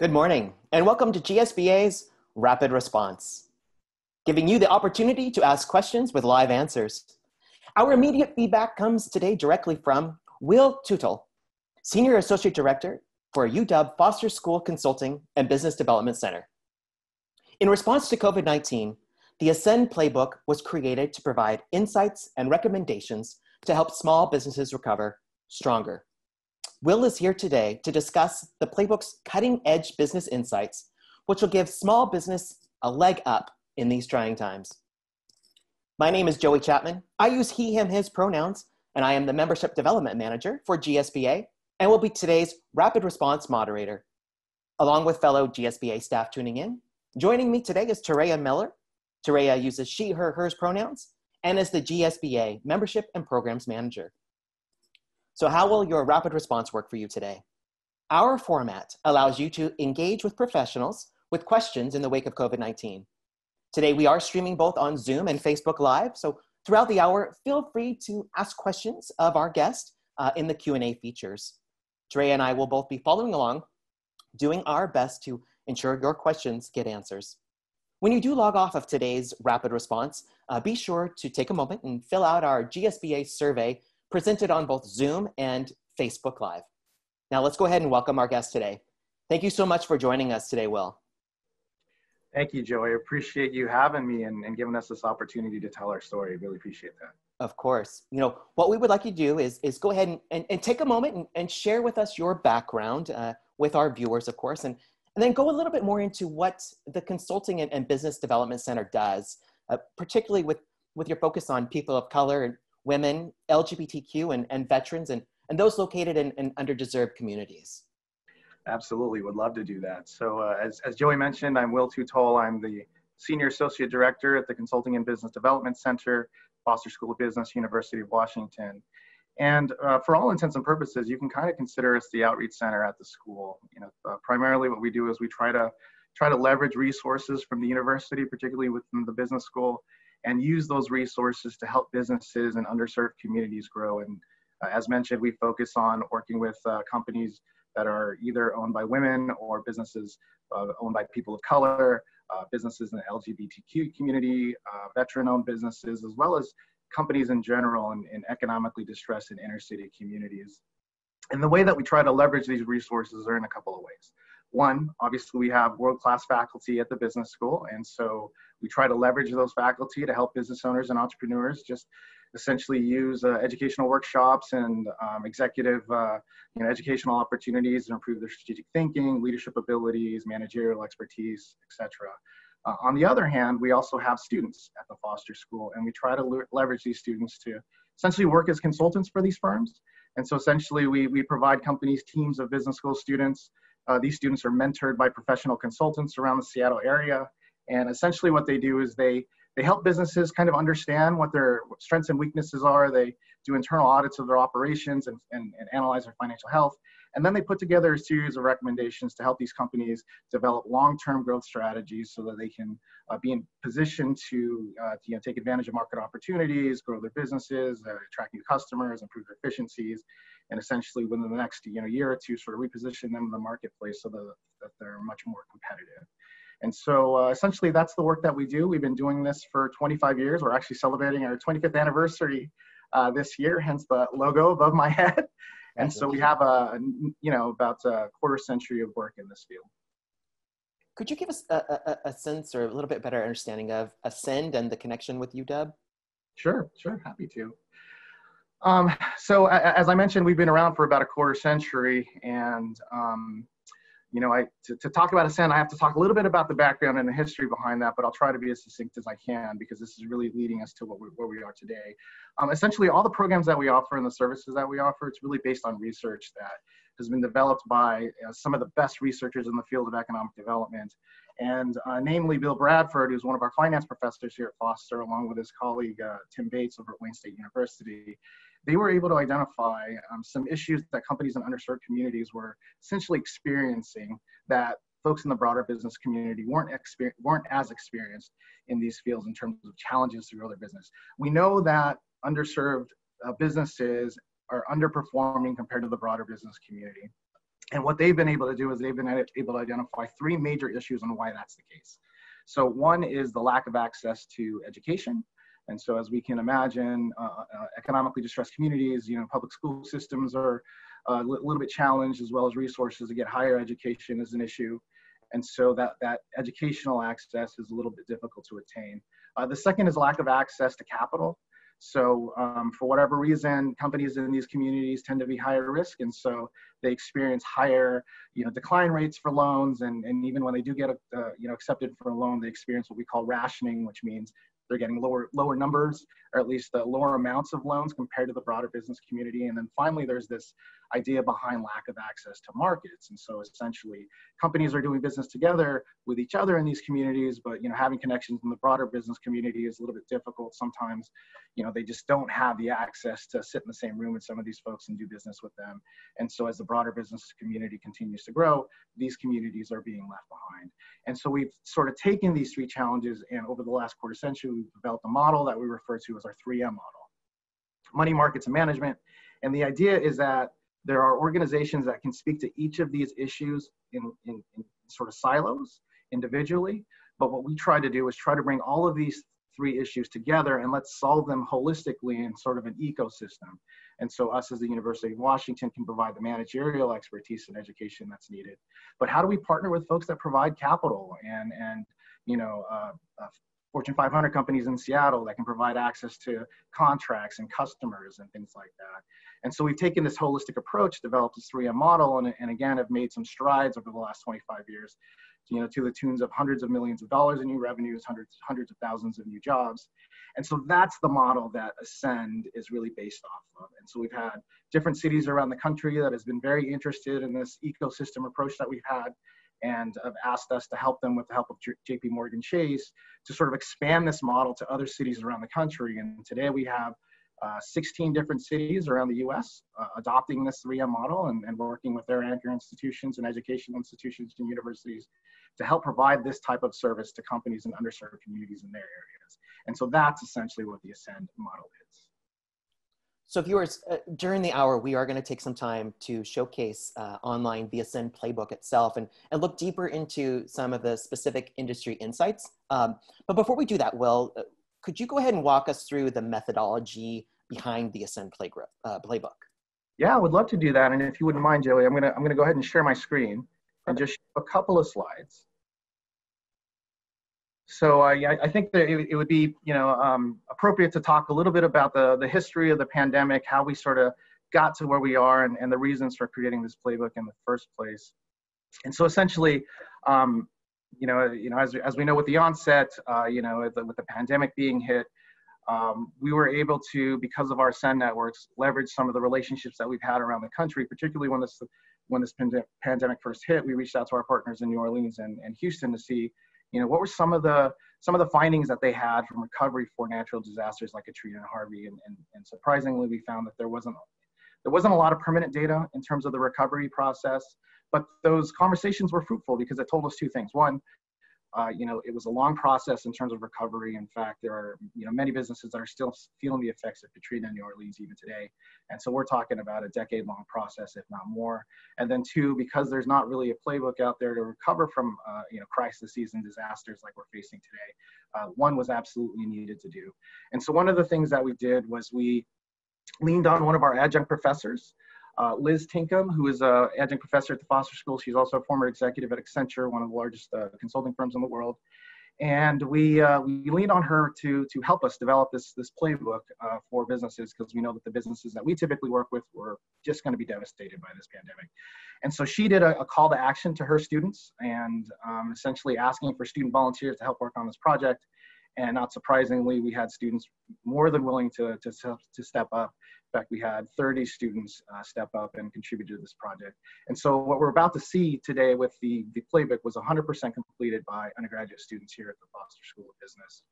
Good morning, and welcome to GSBA's Rapid Response, giving you the opportunity to ask questions with live answers. Our immediate feedback comes today directly from Wil Tutol, Senior Associate Director for UW Foster School Consulting and Business Development Center. In response to COVID-19, the Ascend Playbook was created to provide insights and recommendations to help small businesses recover stronger. Wil is here today to discuss the playbook's cutting-edge business insights, which will give small business a leg up in these trying times. My name is Joey Chapman. I use he, him, his pronouns, and I am the Membership Development Manager for GSBA and will be today's Rapid Response Moderator. Along with fellow GSBA staff tuning in, joining me today is Terea Miller. Terea uses she, her, hers pronouns and is the GSBA Membership and Programs Manager. So how will your rapid response work for you today? Our format allows you to engage with professionals with questions in the wake of COVID-19. Today, we are streaming both on Zoom and Facebook Live. So throughout the hour, feel free to ask questions of our guest in the Q&A features. Dre and I will both be following along, doing our best to ensure your questions get answers. When you do log off of today's rapid response, be sure to take a moment and fill out our GSBA survey presented on both Zoom and Facebook Live. Now let's go ahead and welcome our guest today. Thank you so much for joining us today, Wil. Thank you, Joey. I appreciate you having me and giving us this opportunity to tell our story. Really appreciate that. Of course. You know, what we would like you to do is go ahead and take a moment and share with us your background with our viewers, of course, and then go a little bit more into what the Consulting and Business Development Center does, particularly with your focus on people of color and women, LGBTQ, and veterans, and those located in underdeserved communities. Absolutely, would love to do that. So as Joey mentioned, I'm Wil Tutol. I'm the Senior Associate Director at the Consulting and Business Development Center, Foster School of Business, University of Washington. And for all intents and purposes, you can kind of consider us the outreach center at the school. You know, primarily what we do is we try to leverage resources from the university, particularly within the business school, and use those resources to help businesses and underserved communities grow. And as mentioned, we focus on working with companies that are either owned by women or businesses owned by people of color, businesses in the LGBTQ community, veteran-owned businesses, as well as companies in general in economically distressed and inner city communities. And the way that we try to leverage these resources are in a couple of ways. One, obviously we have world-class faculty at the business school, and so we try to leverage those faculty to help business owners and entrepreneurs just essentially use educational workshops and executive educational opportunities to improve their strategic thinking, leadership abilities, managerial expertise, etc. On the other hand, we also have students at the Foster School, and we try to leverage these students to essentially work as consultants for these firms. And so essentially we provide companies teams of business school students. These students are mentored by professional consultants around the Seattle area. And essentially what they do is they help businesses kind of understand what their strengths and weaknesses are. They do internal audits of their operations and analyze their financial health. And then they put together a series of recommendations to help these companies develop long-term growth strategies so that they can be in position to take advantage of market opportunities, grow their businesses, attract new customers, improve their efficiencies, and essentially within the next year or two sort of reposition them in the marketplace so that they're much more competitive. And so essentially that's the work that we do. We've been doing this for 25 years. We're actually celebrating our 25th anniversary this year, hence the logo above my head. And so we have about a quarter century of work in this field. Could you give us a sense or a little bit better understanding of Ascend and the connection with UW? Sure, happy to. So as I mentioned, we've been around for about a quarter century, and to talk about Ascend, I have to talk a little bit about the background and the history behind that, but I'll try to be as succinct as I can because this is really leading us to where we are today. Essentially, all the programs that we offer and the services that we offer, it's really based on research that has been developed by some of the best researchers in the field of economic development, and namely Bill Bradford, who's one of our finance professors here at Foster, along with his colleague Tim Bates over at Wayne State University. They were able to identify some issues that companies in underserved communities were essentially experiencing that folks in the broader business community weren't as experienced in these fields in terms of challenges to grow their business. We know that underserved businesses are underperforming compared to the broader business community. And what they've been able to do is they've been able to identify three major issues on why that's the case. So one is the lack of access to education. And so as we can imagine, economically distressed communities, public school systems are a little bit challenged, as well as resources to get higher education is an issue. And so that educational access is a little bit difficult to attain. The second is lack of access to capital. So for whatever reason, companies in these communities tend to be higher risk, and so they experience higher, decline rates for loans, and even when they do get, accepted for a loan, they experience what we call rationing, which means they're getting lower numbers, or at least lower amounts of loans compared to the broader business community. And then finally, there's this idea behind lack of access to markets. And so essentially, companies are doing business together with each other in these communities, but having connections in the broader business community is a little bit difficult. Sometimes, they just don't have the access to sit in the same room with some of these folks and do business with them. And so as the broader business community continues to grow, these communities are being left behind. And so we've sort of taken these three challenges, and over the last quarter century, we've developed a model that we refer to as our 3M model: money, markets, and management. And the idea is that there are organizations that can speak to each of these issues in sort of silos individually. But what we try to do is try to bring all of these three issues together and let's solve them holistically in sort of an ecosystem. And so us as the University of Washington can provide the managerial expertise and education that's needed. But how do we partner with folks that provide capital and Fortune 500 companies in Seattle that can provide access to contracts and customers and things like that? And so we've taken this holistic approach, developed this 3M model, and again, have made some strides over the last 25 years, to the tunes of hundreds of millions of dollars in new revenues, hundreds of thousands of new jobs. And so that's the model that Ascend is really based off of. And so we've had different cities around the country that has been very interested in this ecosystem approach that we've had, and have asked us to help them with the help of JP Morgan Chase to sort of expand this model to other cities around the country. And today we have 16 different cities around the US adopting this 3M model and working with their anchor institutions and educational institutions and universities to help provide this type of service to companies in underserved communities in their areas. And so that's essentially what the Ascend model is. So viewers, during the hour, we are going to take some time to showcase online the Ascend Playbook itself and look deeper into some of the specific industry insights. But before we do that, Wil, could you go ahead and walk us through the methodology behind the Ascend Playbook? Yeah, I would love to do that. And if you wouldn't mind, Joey, I'm gonna go ahead and share my screen and just show a couple of slides. So I think that it would be appropriate to talk a little bit about the history of the pandemic, how we sort of got to where we are, and the reasons for creating this playbook in the first place. And so essentially, as we know with the onset, with the pandemic being hit, we were able to, because of our Ascend networks, leverage some of the relationships that we've had around the country, particularly when this pandemic first hit. We reached out to our partners in New Orleans and Houston to see, what were some of the findings that they had from recovery for natural disasters like Katrina and Harvey. And surprisingly, we found that there wasn't a lot of permanent data in terms of the recovery process, but those conversations were fruitful because it told us two things. One, it was a long process in terms of recovery. In fact, there are many businesses that are still feeling the effects of Katrina in New Orleans even today. And so we're talking about a decade-long process, if not more. And then two, because there's not really a playbook out there to recover from crises and disasters like we're facing today, one was absolutely needed to do. And so one of the things that we did was we leaned on one of our adjunct professors, Liz Tinkham, who is an adjunct professor at the Foster School. She's also a former executive at Accenture, one of the largest consulting firms in the world. And we leaned on her to help us develop this playbook for businesses, because we know that the businesses that we typically work with were just going to be devastated by this pandemic. And so she did a call to action to her students and essentially asking for student volunteers to help work on this project. And not surprisingly, we had students more than willing to step up. In fact, we had 30 students step up and contribute to this project. And so what we're about to see today with the playbook was 100% completed by undergraduate students here at the Foster School of Business.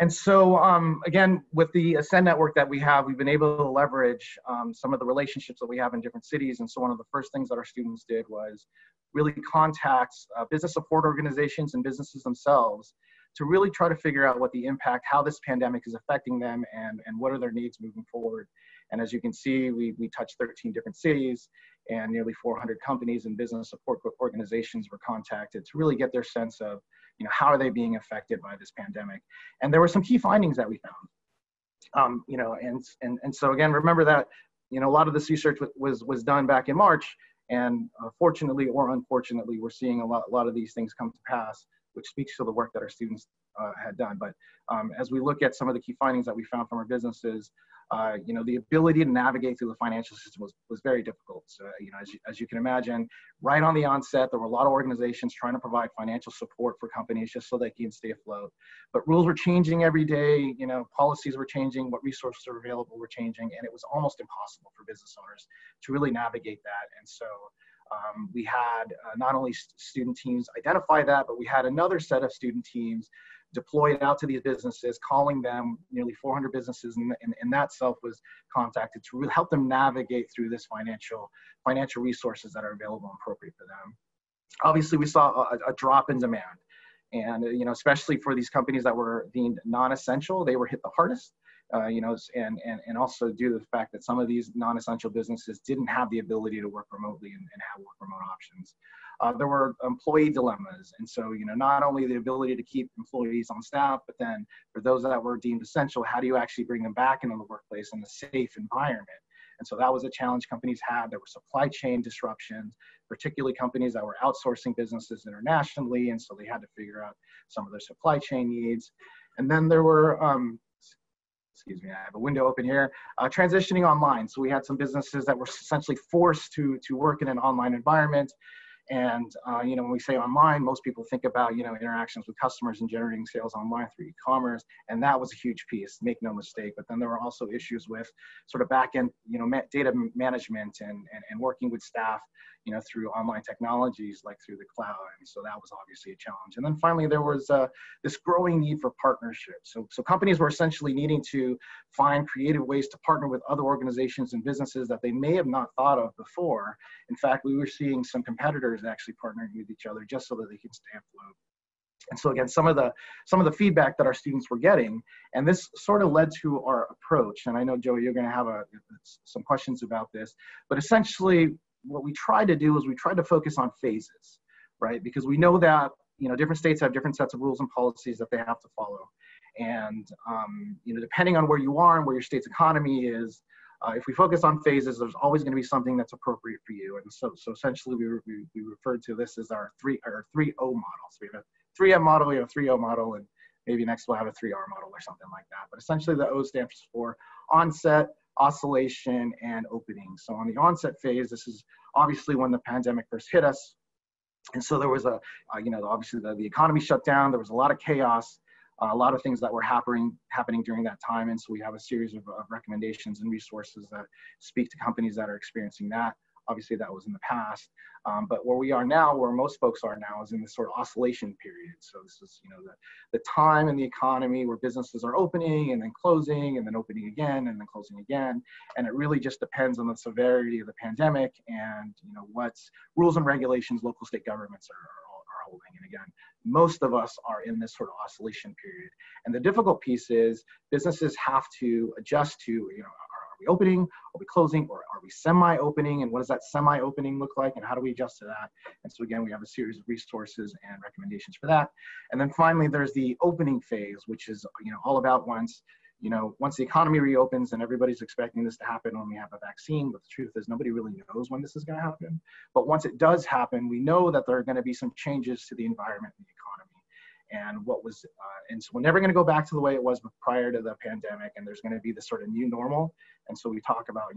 And so, again, with the Ascend network that we have, we've been able to leverage some of the relationships that we have in different cities. And so one of the first things that our students did was really contact business support organizations and businesses themselves to really try to figure out what the impact, how this pandemic is affecting them, and what are their needs moving forward. And as you can see, we touched 13 different cities, and nearly 400 companies and business support organizations were contacted to really get their sense of, how are they being affected by this pandemic. And there were some key findings that we found. And so again, remember that, a lot of this research was done back in March, and fortunately or unfortunately, we're seeing a lot of these things come to pass, which speaks to the work that our students had done. But as we look at some of the key findings that we found from our businesses, the ability to navigate through the financial system was very difficult. So, as you can imagine, right on the onset, there were a lot of organizations trying to provide financial support for companies just so they can stay afloat. But rules were changing every day, policies were changing, what resources are available were changing, and it was almost impossible for business owners to really navigate that. And so we had not only student teams identify that, but we had another set of student teams deployed out to these businesses, calling them. Nearly 400 businesses in that self was contacted to really help them navigate through this financial resources that are available and appropriate for them. Obviously, we saw a drop in demand, and especially for these companies that were deemed non-essential, they were hit the hardest. And also due to the fact that some of these non-essential businesses didn't have the ability to work remotely and have work remote options. There were employee dilemmas. And so, not only the ability to keep employees on staff, but then for those that were deemed essential, how do you actually bring them back into the workplace in a safe environment? And so that was a challenge companies had. There were supply chain disruptions, particularly companies that were outsourcing businesses internationally. And so they had to figure out some of their supply chain needs. And then there were, excuse me, I have a window open here, transitioning online. So we had some businesses that were essentially forced to work in an online environment. And, when we say online, most people think about, interactions with customers and generating sales online through e-commerce. And that was a huge piece, make no mistake. But then there were also issues with sort of back-end, data management and working with staff, through online technologies like through the cloud. And so that was obviously a challenge. And then finally, there was this growing need for partnerships. So companies were essentially needing to find creative ways to partner with other organizations and businesses that they may have not thought of before. In fact, we were seeing some competitors actually partnering with each other just so that they could stay afloat. And so again, some of the feedback that our students were getting, and this sort of led to our approach. And I know, Joey, you're going to have some questions about this, but essentially what we tried to do is we tried to focus on phases, right? Because we know that, different states have different sets of rules and policies that they have to follow. And, depending on where you are and where your state's economy is, if we focus on phases, there's always going to be something that's appropriate for you. And so essentially we referred to this as our 3O model. So we have a 3M model, we have a 3O model, and maybe next we'll have a 3R model or something like that. But essentially the O stands for onset, oscillation, and opening. So on the onset phase, this is obviously when the pandemic first hit us. And so there was obviously the economy shut down. There was a lot of chaos, a lot of things that were happening during that time. And so we have a series of recommendations and resources that speak to companies that are experiencing that. Obviously that was in the past, but where we are now, where most folks are now, is in this sort of oscillation period. So this is, the time in the economy where businesses are opening and then closing and then opening again and then closing again. And it really just depends on the severity of the pandemic and, what rules and regulations local state governments are holding. And again, most of us are in this sort of oscillation period. And the difficult piece is businesses have to adjust to, are we opening, are we closing, or are we semi-opening, and what does that semi-opening look like, and how do we adjust to that? And so again, we have a series of resources and recommendations for that. And then finally, there's the opening phase, which is all about once the economy reopens, and everybody's expecting this to happen when we have a vaccine, but the truth is nobody really knows when this is going to happen. But once it does happen, we know that there are going to be some changes to the environment and the economy. And and so we're never going to go back to the way it was prior to the pandemic, and there's going to be this sort of new normal. And so we talk about,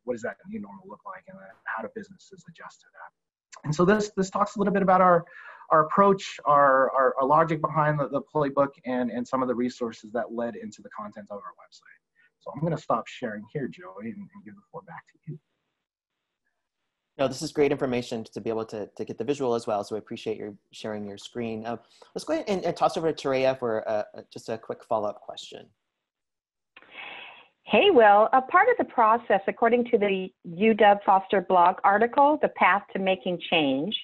what does that new normal look like, and then how do businesses adjust to that? And so this talks a little bit about our approach, our logic behind the playbook, and some of the resources that led into the content of our website. So I'm going to stop sharing here, Joey, and give the floor back to you. No, this is great information to be able to get the visual as well. So I appreciate your sharing your screen. Let's go ahead and toss over to Tereya for just a quick follow-up question. Hey, Will, a part of the process, according to the UW Foster blog article, The Path to Making Change,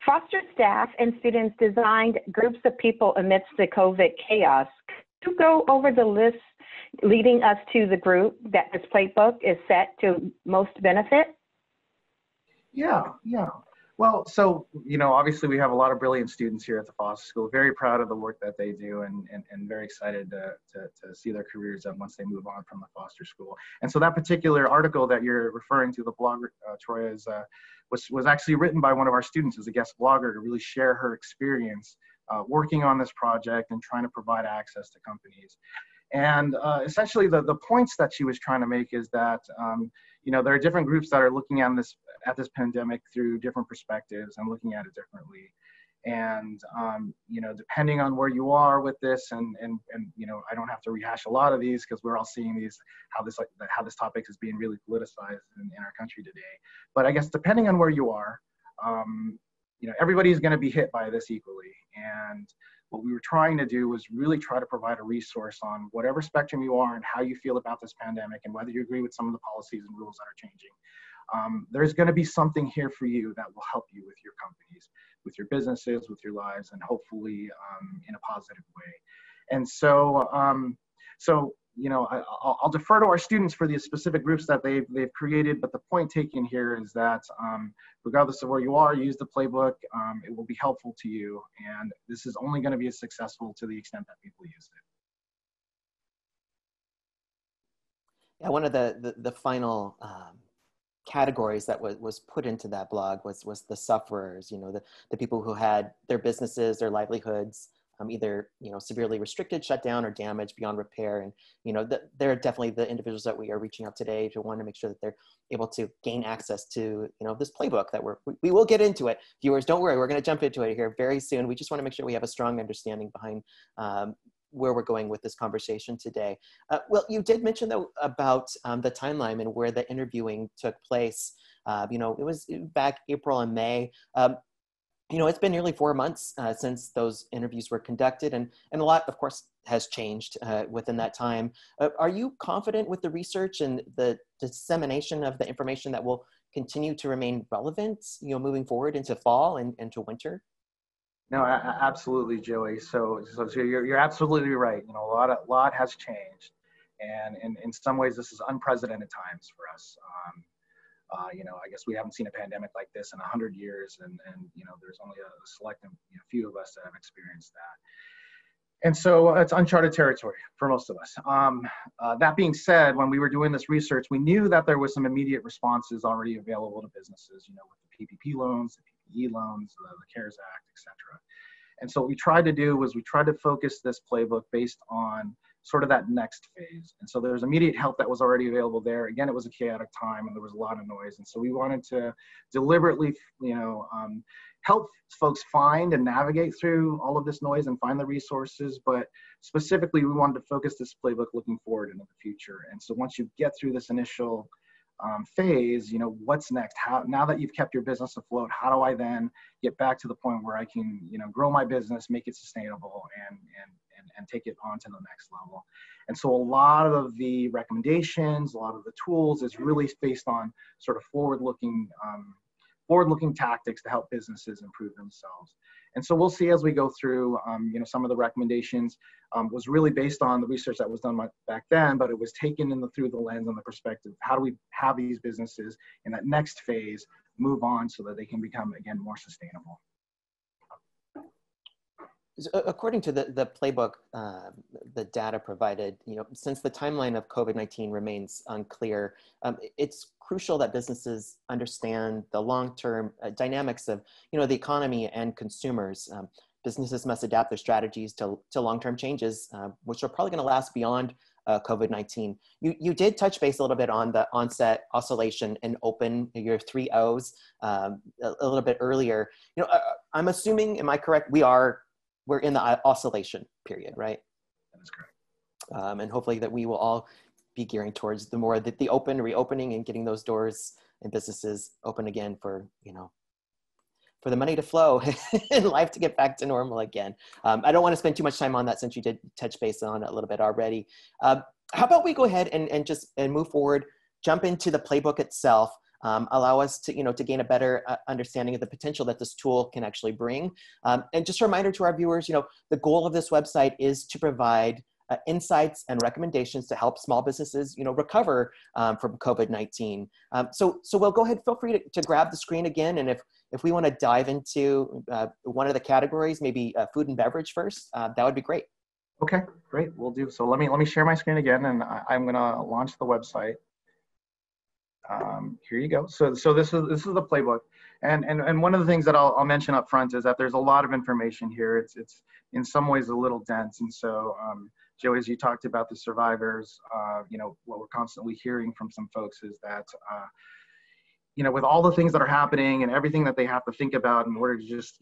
Foster staff and students designed groups of people amidst the COVID chaos. Could you go over the list leading us to the group that this playbook is set to most benefit? Yeah. Well, so, obviously we have a lot of brilliant students here at the Foster School, very proud of the work that they do and very excited to see their careers up once they move on from the Foster School. And so that particular article that you're referring to, the blogger, Troy, was actually written by one of our students as a guest blogger to really share her experience working on this project and trying to provide access to companies. And essentially the points that she was trying to make is that, there are different groups that are looking at this pandemic through different perspectives and looking at it differently. And, depending on where you are with this and I don't have to rehash a lot of these because we're all seeing how this topic is being really politicized in our country today. But I guess depending on where you are, everybody's going to be hit by this equally. And what we were trying to do was really try to provide a resource on whatever spectrum you are and how you feel about this pandemic and whether you agree with some of the policies and rules that are changing. There's going to be something here for you that will help you with your companies, with your businesses, with your lives, and hopefully in a positive way. And so, I'll defer to our students for the specific groups that they've created, but the point taken here is that regardless of where you are, use the playbook. It will be helpful to you, and this is only going to be as successful to the extent that people use it. Yeah, one of the final categories that was put into that blog was the sufferers, the people who had their businesses, their livelihoods, either severely restricted, shut down, or damaged beyond repair. And they're definitely the individuals that we are reaching out today to want to make sure that they're able to gain access to this playbook that we will get into it. Viewers, don't worry, we're going to jump into it here very soon. We just want to make sure we have a strong understanding behind where we're going with this conversation today. Well, you did mention though about the timeline and where the interviewing took place. It was back April and May. It's been nearly 4 months since those interviews were conducted, and a lot, of course, has changed within that time. Are you confident with the research and the dissemination of the information that will continue to remain relevant, moving forward into fall and into winter? No, absolutely, Joey. So you're absolutely right. A lot has changed, and in some ways, this is unprecedented times for us. I guess we haven't seen a pandemic like this in 100 years, and there's only a select few of us that have experienced that. And so it's uncharted territory for most of us. That being said, when we were doing this research, we knew that there was some immediate responses already available to businesses, with the PPP loans, the PPE loans, the CARES Act, et cetera. And so what we tried to do was we tried to focus this playbook based on sort of that next phase. And so there's immediate help that was already available there. Again, it was a chaotic time and there was a lot of noise. And so we wanted to deliberately, help folks find and navigate through all of this noise and find the resources. But specifically, we wanted to focus this playbook looking forward into the future. And so once you get through this initial phase, what's next? Now that you've kept your business afloat, how do I then get back to the point where I can, grow my business, make it sustainable, and take it on to the next level? And so a lot of the recommendations, a lot of the tools is really based on sort of forward-looking tactics to help businesses improve themselves. And so we'll see as we go through, some of the recommendations was really based on the research that was done back then, but it was taken through the lens and the perspective. How do we have these businesses in that next phase move on so that they can become, again, more sustainable? According to the playbook, the data provided, since the timeline of COVID-19 remains unclear, it's crucial that businesses understand the long-term dynamics of, the economy and consumers. Businesses must adapt their strategies to long-term changes, which are probably going to last beyond COVID-19. You did touch base a little bit on the onset, oscillation, and open, your 3 O's, a little bit earlier. I'm assuming, am I correct? We're in the oscillation period, right? That is correct. And hopefully that we will all be gearing towards the more the reopening and getting those doors and businesses open again for the money to flow and life to get back to normal again. I don't want to spend too much time on that since you did touch base on it a little bit already. How about we go ahead and move forward, jump into the playbook itself. Allow us to gain a better understanding of the potential that this tool can actually bring. And just a reminder to our viewers, the goal of this website is to provide insights and recommendations to help small businesses, recover from COVID-19. So we'll go ahead, feel free to grab the screen again. And if we want to dive into one of the categories, maybe food and beverage first, that would be great. Okay, great, we'll do. So let me share my screen again, and I'm gonna launch the website. Here you go. So this is the playbook, and one of the things that I'll mention up front is that there's a lot of information here. It's in some ways a little dense, and so Joe, as you talked about the survivors, what we're constantly hearing from some folks is that with all the things that are happening and everything that they have to think about in order to just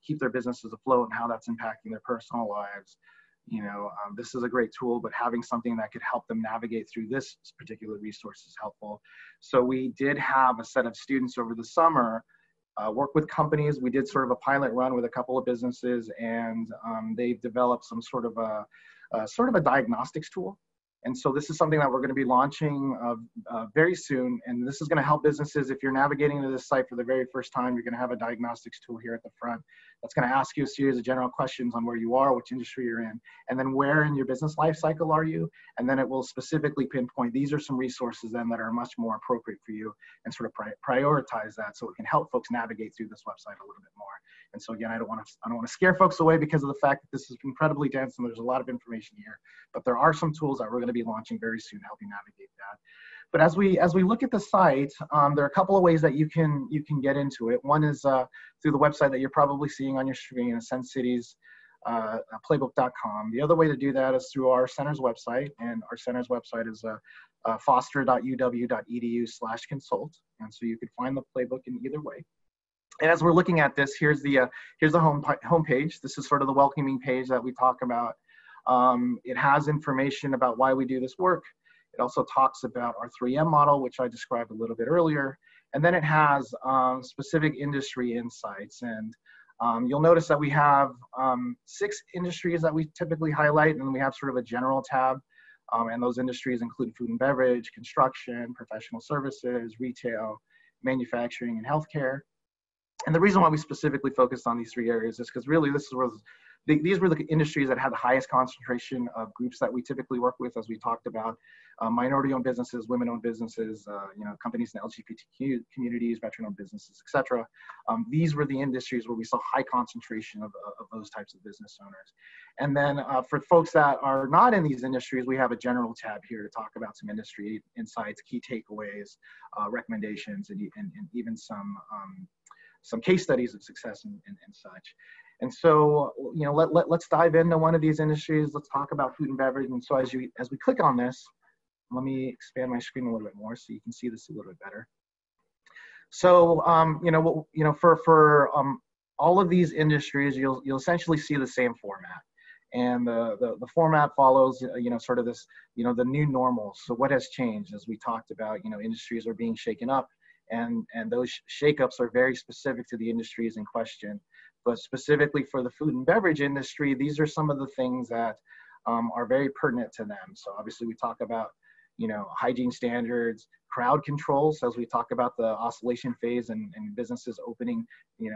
keep their businesses afloat and how that's impacting their personal lives. This is a great tool, but having something that could help them navigate through this particular resource is helpful. So we did have a set of students over the summer work with companies. We did sort of a pilot run with a couple of businesses, and they've developed some sort of a diagnostics tool. And so this is something that we're going to be launching very soon. And this is going to help businesses. If you're navigating to this site for the very first time, you're going to have a diagnostics tool here at the front that's going to ask you a series of general questions on where you are, which industry you're in, and then where in your business life cycle are you. And then it will specifically pinpoint, these are some resources then that are much more appropriate for you, and sort of prioritize that so it can help folks navigate through this website a little bit more. And so again, I don't want to scare folks away because of the fact that this is incredibly dense and there's a lot of information here, but there are some tools that we're going to be launching very soon to help you navigate that. But as we look at the site, there are a couple of ways that you can get into it. One is through the website that you're probably seeing on your screen, Ascend Cities Playbook.com. The other way to do that is through our center's website, and our center's website is foster.uw.edu/consult, and so you can find the playbook in either way. And as we're looking at this, here's the home page. This is sort of the welcoming page that we talk about. It has information about why we do this work. It also talks about our 3M model, which I described a little bit earlier. And then it has specific industry insights. And you'll notice that we have 6 industries that we typically highlight, and we have sort of a general tab. And those industries include food and beverage, construction, professional services, retail, manufacturing, and healthcare. And the reason why we specifically focused on these 3 areas is because really these were the industries that had the highest concentration of groups that we typically work with, as we talked about, minority-owned businesses, women-owned businesses, companies in the LGBTQ communities, veteran-owned businesses, etc. These were the industries where we saw high concentration of those types of business owners. And then for folks that are not in these industries, we have a general tab here to talk about some industry insights, key takeaways, recommendations, and even some case studies of success and such. And so, let's dive into one of these industries. Let's talk about food and beverage. And so as we click on this, let me expand my screen a little bit more so you can see this a little bit better. So, for all of these industries, you'll essentially see the same format. And the format follows, sort of this, the new normal. So what has changed? As we talked about, industries are being shaken up, and those shakeups are very specific to the industries in question. But specifically for the food and beverage industry, these are some of the things that are very pertinent to them. So obviously we talk about, hygiene standards, crowd controls, as we talk about the oscillation phase and businesses opening,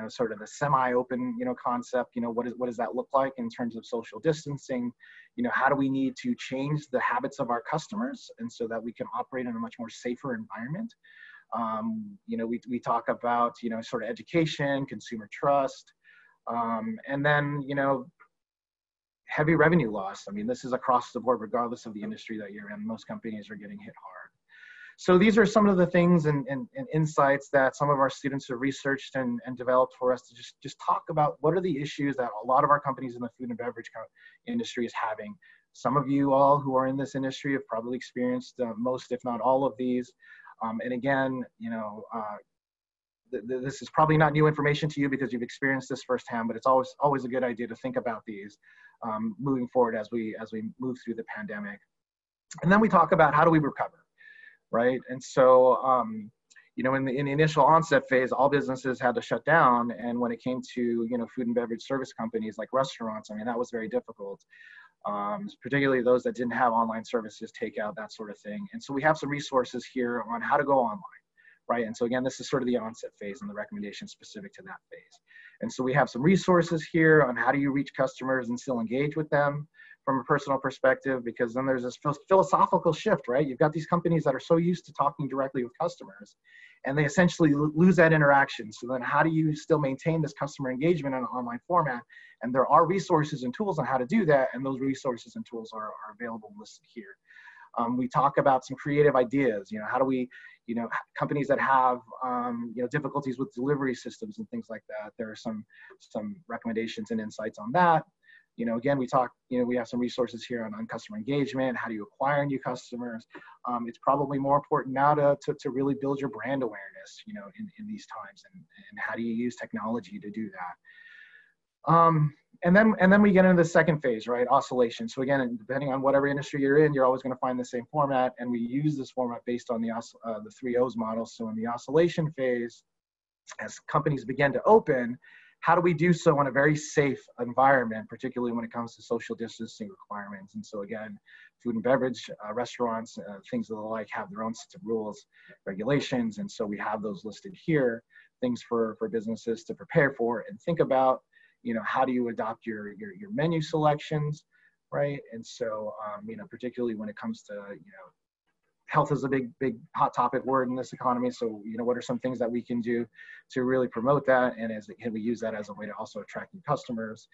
sort of the semi-open, concept, what does that look like in terms of social distancing? How do we need to change the habits of our customers, and so that we can operate in a much more safer environment? We talk about, sort of education, consumer trust, and then, heavy revenue loss. I mean, this is across the board, regardless of the industry that you're in. Most companies are getting hit hard. So these are some of the things and insights that some of our students have researched and developed for us to just talk about what are the issues that a lot of our companies in the food and beverage industry is having. Some of you all who are in this industry have probably experienced most, if not all of these. And again, this is probably not new information to you because you've experienced this firsthand, but it's always a good idea to think about these moving forward as we move through the pandemic. And then we talk about how do we recover, right? And so, in the initial onset phase, all businesses had to shut down. And when it came to, food and beverage service companies like restaurants, I mean, that was very difficult. Particularly those that didn't have online services, takeout, that sort of thing. And so we have some resources here on how to go online, right? And so again, this is sort of the onset phase and the recommendations specific to that phase. And so we have some resources here on how do you reach customers and still engage with them from a personal perspective, because then there's this philosophical shift, right? You've got these companies that are so used to talking directly with customers, and they essentially lose that interaction. So then how do you still maintain this customer engagement in an online format? And there are resources and tools on how to do that, and those resources and tools are available listed here. We talk about some creative ideas, how do we, companies that have, difficulties with delivery systems and things like that. There are some recommendations and insights on that. Again, we talk, we have some resources here on customer engagement. How do you acquire new customers? It's probably more important now to really build your brand awareness, in these times, and how do you use technology to do that? And then we get into the second phase, right? Oscillation. So again, depending on whatever industry you're in, you're always going to find the same format, and we use this format based on the 3 O's model. So in the oscillation phase, as companies begin to open, how do we do so in a very safe environment, particularly when it comes to social distancing requirements? And so again, food and beverage, restaurants, things of the like have their own sets of rules, regulations. And so we have those listed here, things for businesses to prepare for and think about, how do you adopt your menu selections, right? And so, particularly when it comes to, health is a big hot topic word in this economy. So, what are some things that we can do to really promote that? And can we use that as a way to also attract new customers?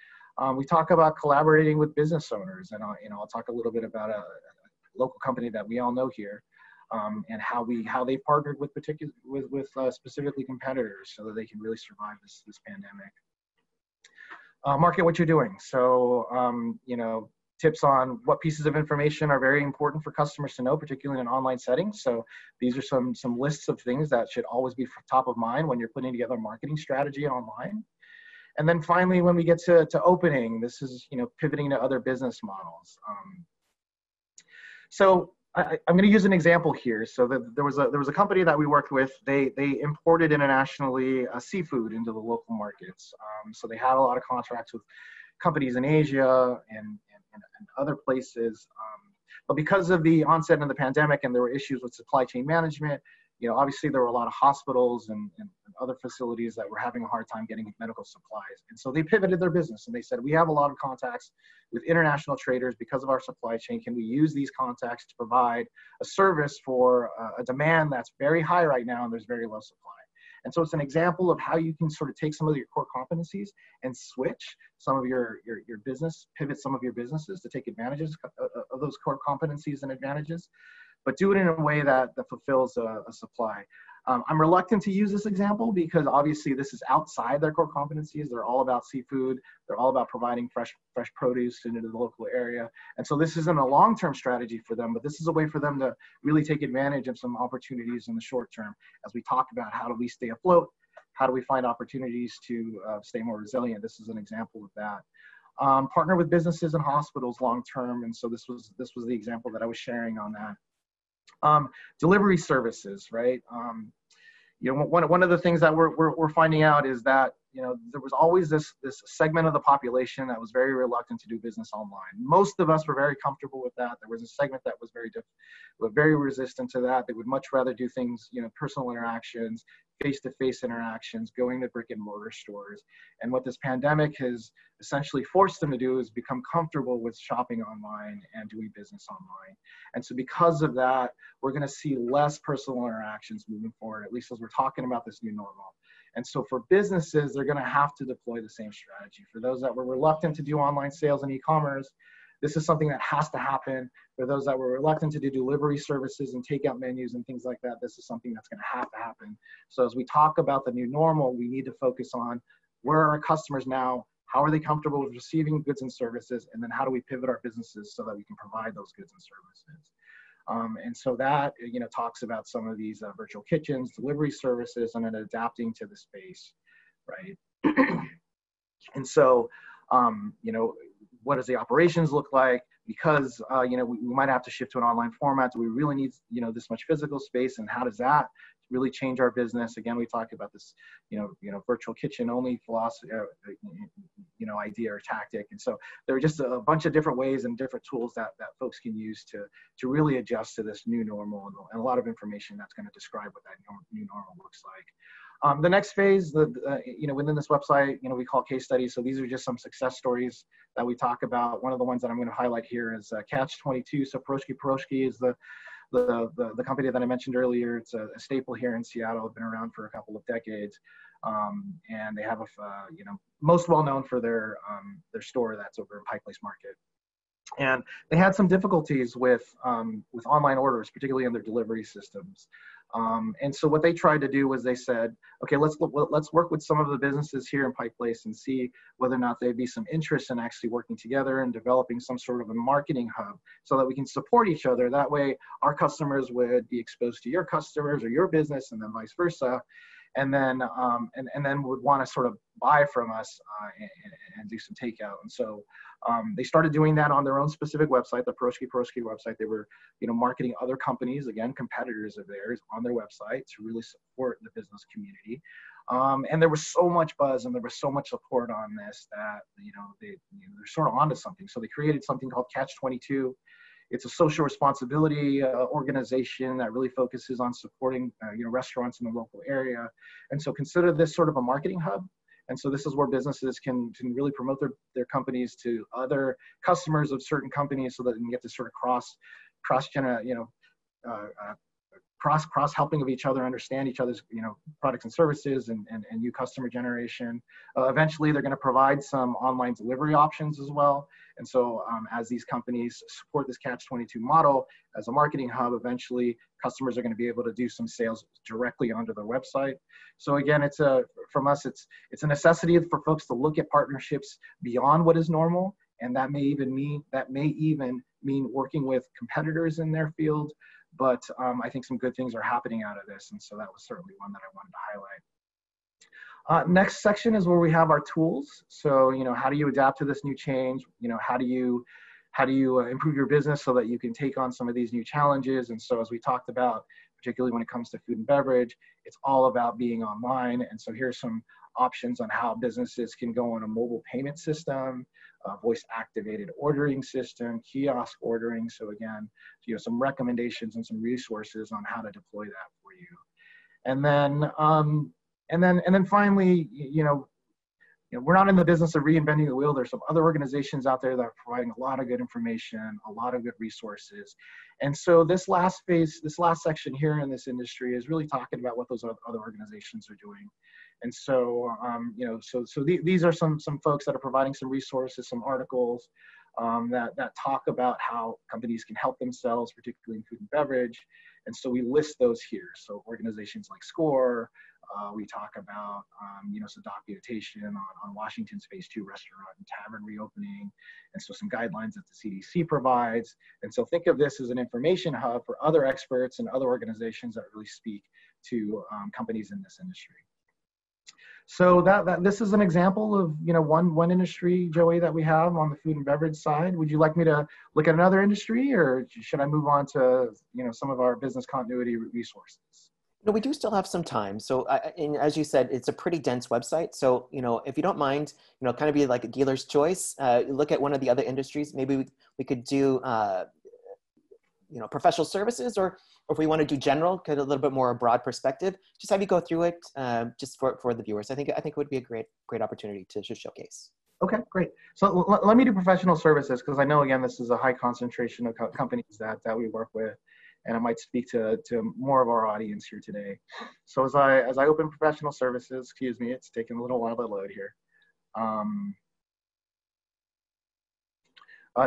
We talk about collaborating with business owners, and I'll talk a little bit about a local company that we all know here, and how they partnered with specifically competitors so that they can really survive this pandemic. Market what you're doing. So, tips on what pieces of information are very important for customers to know, particularly in an online setting. So these are some lists of things that should always be top of mind when you're putting together a marketing strategy online. And then finally, when we get to opening, this is, pivoting to other business models. So I'm going to use an example here. So there was a company that we worked with. They imported internationally seafood into the local markets. So they had a lot of contracts with companies in Asia and other places. But because of the onset of the pandemic and there were issues with supply chain management, obviously there were a lot of hospitals and other facilities that were having a hard time getting medical supplies. And so they pivoted their business and they said, we have a lot of contacts with international traders because of our supply chain. Can we use these contacts to provide a service for a demand that's very high right now and there's very low supply? And so it's an example of how you can sort of take some of your core competencies and switch some of your business, pivot some of your businesses to take advantages of those core competencies and advantages, but do it in a way that fulfills a supply. I'm reluctant to use this example because obviously this is outside their core competencies. They're all about seafood. They're all about providing fresh produce into the local area. And so this isn't a long-term strategy for them, but this is a way for them to really take advantage of some opportunities in the short term as we talk about how do we stay afloat, how do we find opportunities to stay more resilient. This is an example of that. Partner with businesses and hospitals long-term. And so this was the example that I was sharing on that. Delivery services, right? One of the things that we're finding out is that there was always this segment of the population that was very reluctant to do business online. Most of us were very comfortable with that. There was a segment that was very resistant to that. They would much rather do things, personal interactions, face-to-face interactions, going to brick and mortar stores. And what this pandemic has essentially forced them to do is become comfortable with shopping online and doing business online. And so because of that, we're going to see less personal interactions moving forward, at least as we're talking about this new normal. And so for businesses, they're going to have to deploy the same strategy. For those that were reluctant to do online sales and e-commerce, this is something that has to happen. For those that were reluctant to do delivery services and takeout menus and things like that, this is something that's going to have to happen. So as we talk about the new normal, we need to focus on where are our customers now, how are they comfortable with receiving goods and services, and then how do we pivot our businesses so that we can provide those goods and services. And so that, talks about some of these virtual kitchens, delivery services, and then adapting to the space, right? And so, what does the operations look like? Because, we might have to shift to an online format. Do we really need, this much physical space? And how does that really change our business? Again, we talked about this, virtual kitchen only philosophy, idea or tactic. And so there are just a bunch of different ways and different tools that folks can use to really adjust to this new normal, and a lot of information that's going to describe what that new normal looks like. The next phase, within this website, we call case studies. So these are just some success stories that we talk about. One of the ones that I'm going to highlight here is Catch 22. So Prospective is the company that I mentioned earlier. It's a staple here in Seattle. It's been around for a couple of decades, and they have most well known for their store that's over in Pike Place Market. And they had some difficulties with online orders, particularly in their delivery systems. And so what they tried to do was they said, okay, let's work with some of the businesses here in Pike Place and see whether or not there'd be some interest in actually working together and developing some sort of a marketing hub so that we can support each other. That way our customers would be exposed to your customers or your business, and then vice versa. And then would want to sort of buy from us and do some takeout. And so they started doing that on their own specific website, the Prospective website. They were, marketing other companies, again, competitors of theirs, on their website to really support the business community. And there was so much buzz and there was so much support on this that, they're sort of onto something. So they created something called Catch 22. It's a social responsibility organization that really focuses on supporting, restaurants in the local area. And so consider this sort of a marketing hub. And so this is where businesses can really promote their companies to other customers of certain companies so that they can get to sort of cross helping of each other, understand each other's products and services, and new customer generation. Eventually, they're going to provide some online delivery options as well. And so as these companies support this Catch 22 model as a marketing hub, eventually customers are going to be able to do some sales directly onto their website. So again, from us, it's a necessity for folks to look at partnerships beyond what is normal. And that may even mean working with competitors in their field. But I think some good things are happening out of this. And so that was certainly one that I wanted to highlight. Next section is where we have our tools. So, how do you adapt to this new change? How do you improve your business so that you can take on some of these new challenges? And so as we talked about, particularly when it comes to food and beverage, it's all about being online. And so here's some options on how businesses can go on a mobile payment system, voice activated ordering system, kiosk ordering. So again, some recommendations and some resources on how to deploy that for you. And then finally, we're not in the business of reinventing the wheel. There's some other organizations out there that are providing a lot of good information, a lot of good resources. And so this last section here in this industry is really talking about what those other organizations are doing. And so, these are some folks that are providing some resources, some articles that talk about how companies can help themselves, particularly in food and beverage. And so we list those here. So organizations like SCORE, we talk about, some documentation on Washington's Phase 2 restaurant and tavern reopening. And so some guidelines that the CDC provides. And so think of this as an information hub for other experts and other organizations that really speak to companies in this industry. So this is an example of one industry, Joey, that we have on the food and beverage side. Would you like me to look at another industry, or should I move on to some of our business continuity resources? No, we do still have some time. So, and as you said, it's a pretty dense website. So, if you don't mind, kind of be like a dealer's choice. Look at one of the other industries. Maybe we could do, professional services, or if we want to do general, get a little bit more broad perspective. Just have you go through it, just for the viewers. I think it would be a great opportunity to just showcase. Okay, great. So let me do professional services, because I know, again, this is a high concentration of companies that we work with, and I might speak to more of our audience here today. So as I open professional services, excuse me, it's taking a little while to load here.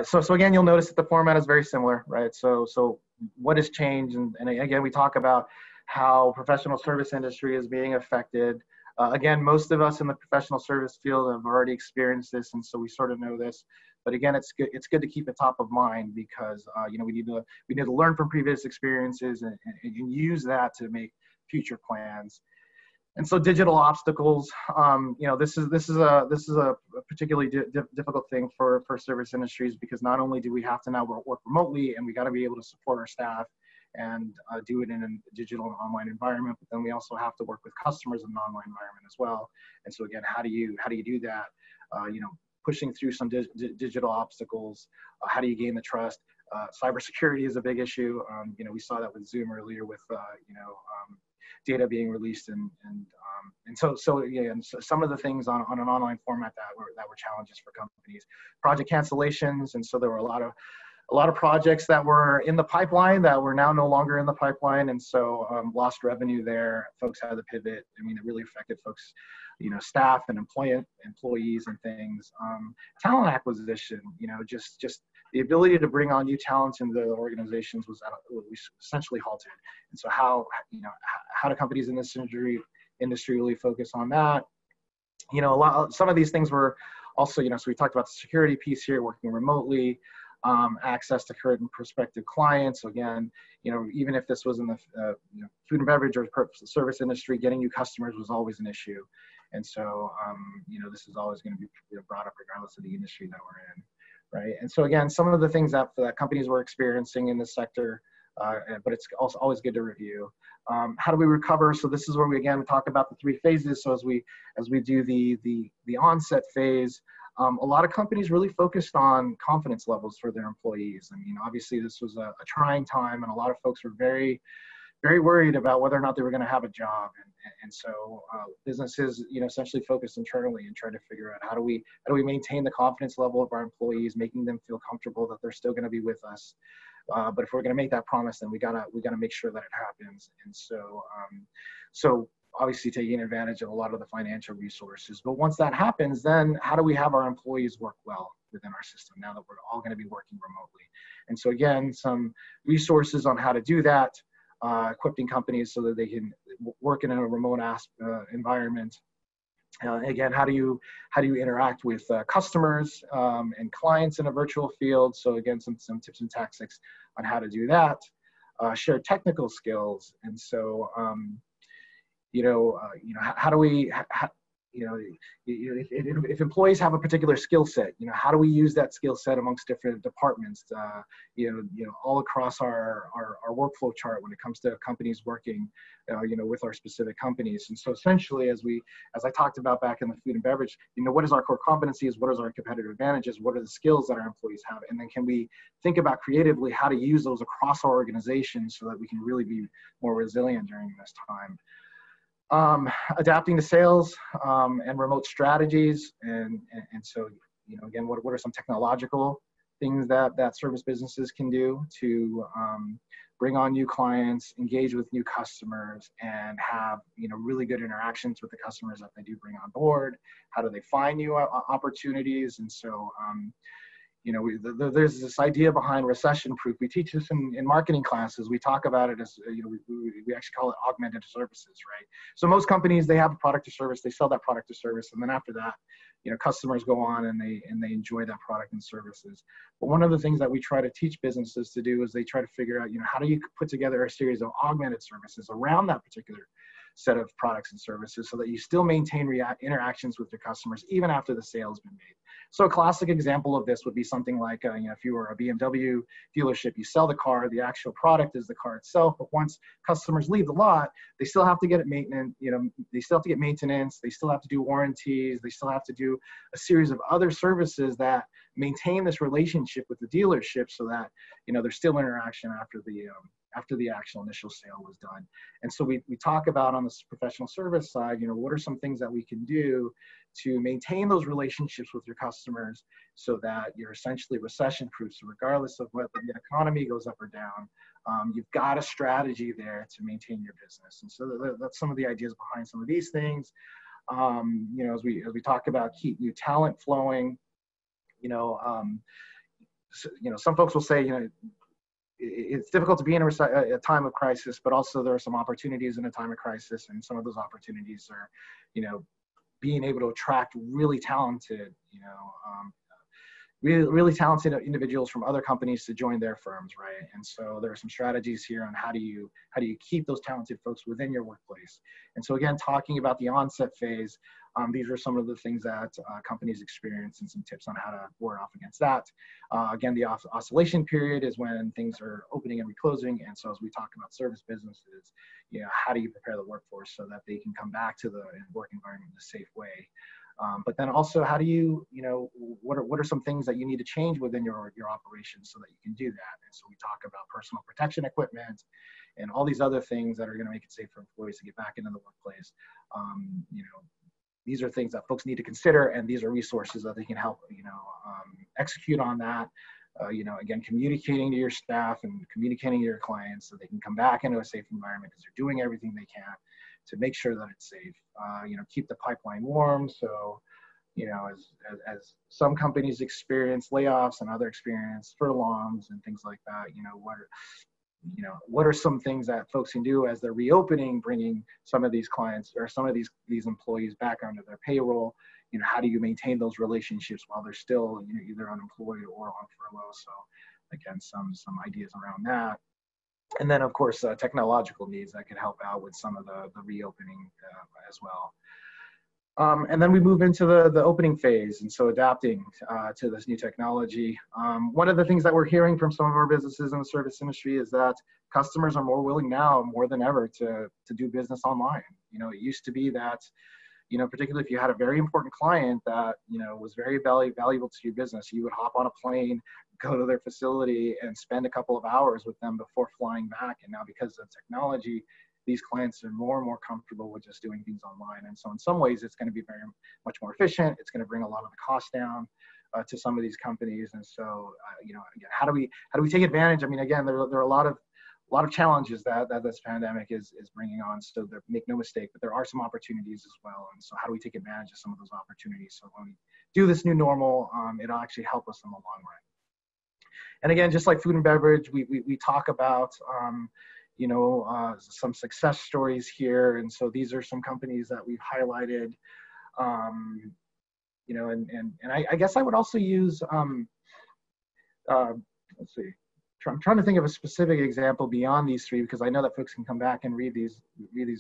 So again, you'll notice that the format is very similar, right? So what has changed? And again, we talk about how professional service industry is being affected. Again, most of us in the professional service field have already experienced this, and so we sort of know this. But again, it's good to keep it top of mind, because we need to learn from previous experiences and use that to make future plans. And so digital obstacles, this is a particularly difficult thing for service industries, because not only do we have to now work remotely, and we got to be able to support our staff and do it in a digital and online environment, but then we also have to work with customers in an online environment as well. And so again, how do you do that? Pushing through some digital obstacles. How do you gain the trust? Cybersecurity is a big issue. We saw that with Zoom earlier with data being released, and so yeah, and so some of the things on an online format that were challenges for companies. Project cancellations, and so there were a lot of projects that were in the pipeline that were now no longer in the pipeline, and so lost revenue there. Folks had to pivot. I mean, it really affected folks, staff and employees and things. Talent acquisition, just the ability to bring on new talent into the organizations was essentially halted. And so how do companies in this industry really focus on that? Some of these things were also, so we talked about the security piece here, working remotely. Access to current and prospective clients. So again, even if this was in the food and beverage or service industry, getting new customers was always an issue. And so, this is always going to be brought up regardless of the industry that we're in, right? And so again, some of the things that companies were experiencing in this sector, but it's also always good to review. How do we recover? So this is where we again talk about the 3 phases. So as we do the onset phase, a lot of companies really focused on confidence levels for their employees. I mean, obviously this was a trying time, and a lot of folks were very, very worried about whether or not they were going to have a job. And so businesses, essentially focused internally and trying to figure out how do we maintain the confidence level of our employees, making them feel comfortable that they're still going to be with us. But if we're going to make that promise, then we gotta make sure that it happens. And so obviously taking advantage of a lot of the financial resources. But once that happens, then how do we have our employees work well within our system now that we're all going to be working remotely? And so again, some resources on how to do that, equipping companies so that they can work in a remote environment. Again, how do you interact with customers and clients in a virtual field? So again, some tips and tactics on how to do that. Share technical skills, and so how do we, if employees have a particular skill set, how do we use that skill set amongst different departments, all across our workflow chart when it comes to companies working, with our specific companies. And so essentially, as I talked about back in the food and beverage, what is our core competencies? What is our competitive advantages? What are the skills that our employees have? And then can we think about creatively how to use those across our organization so that we can really be more resilient during this time? Adapting to sales and remote strategies, and so again, what are some technological things that service businesses can do to bring on new clients, engage with new customers, and have really good interactions with the customers that they do bring on board? How do they find new opportunities? And so there's this idea behind recession proof. We teach this in marketing classes. We talk about it as, we actually call it augmented services, right? So most companies, they have a product or service, they sell that product or service, and then after that, customers go on and they enjoy that product and services. But one of the things that we try to teach businesses to do is they try to figure out, how do you put together a series of augmented services around that particular set of products and services so that you still maintain interactions with your customers even after the sale has been made. So a classic example of this would be something like, if you were a BMW dealership, you sell the car, the actual product is the car itself, but once customers leave the lot, they still have to get it maintenance, they still have to get maintenance, they still have to do warranties, they still have to do a series of other services that maintain this relationship with the dealership so that, there's still interaction after the actual initial sale was done. And so we talk about on this professional service side, what are some things that we can do to maintain those relationships with your customers so that you're essentially recession proof. So regardless of whether the economy goes up or down, you've got a strategy there to maintain your business. And so that's some of the ideas behind some of these things. As we talk about keep new talent flowing, some folks will say, it's difficult to be in a time of crisis, but also there are some opportunities in a time of crisis. And some of those opportunities are, being able to attract really talented, really talented individuals from other companies to join their firms, right? And so there are some strategies here on how do you keep those talented folks within your workplace. And so again, talking about the onset phase, these are some of the things that companies experience and some tips on how to ward off against that. Again, the oscillation period is when things are opening and reclosing. And so as we talk about service businesses, how do you prepare the workforce so that they can come back to the work environment in a safe way? But then also, how do you, what are some things that you need to change within your operations so that you can do that? And so we talk about personal protection equipment and all these other things that are going to make it safe for employees to get back into the workplace. These are things that folks need to consider, and these are resources that they can help, execute on that. Again, communicating to your staff and communicating to your clients so they can come back into a safe environment because they're doing everything they can to make sure that it's safe. Keep the pipeline warm. So, as some companies experience layoffs and other experience furlongs and things like that, what are some things that folks can do as they're reopening, bringing some of these clients or some of these employees back onto their payroll? How do you maintain those relationships while they're still either unemployed or on furlough? So again, some ideas around that. And then of course, technological needs that could help out with some of the reopening as well. And then we move into the opening phase. And so adapting to this new technology. One of the things that we're hearing from some of our businesses in the service industry is that customers are more willing now, more than ever, to do business online. It used to be that, particularly if you had a very important client that, was very valuable to your business, you would hop on a plane, go to their facility and spend a couple of hours with them before flying back. And now because of technology, these clients are more and more comfortable with just doing things online. And so in some ways, it's going to be very much more efficient. It's going to bring a lot of the cost down to some of these companies. And so, again, how do we take advantage? I mean, again, there are a lot of challenges that this pandemic is bringing on. So make no mistake, but there are some opportunities as well. And so how do we take advantage of some of those opportunities? So when we do this new normal, it'll actually help us in the long run. And again, just like food and beverage, we talk about, some success stories here. And so these are some companies that we've highlighted, and I guess I would also use, let's see, I'm trying to think of a specific example beyond these three, because I know that folks can come back and read these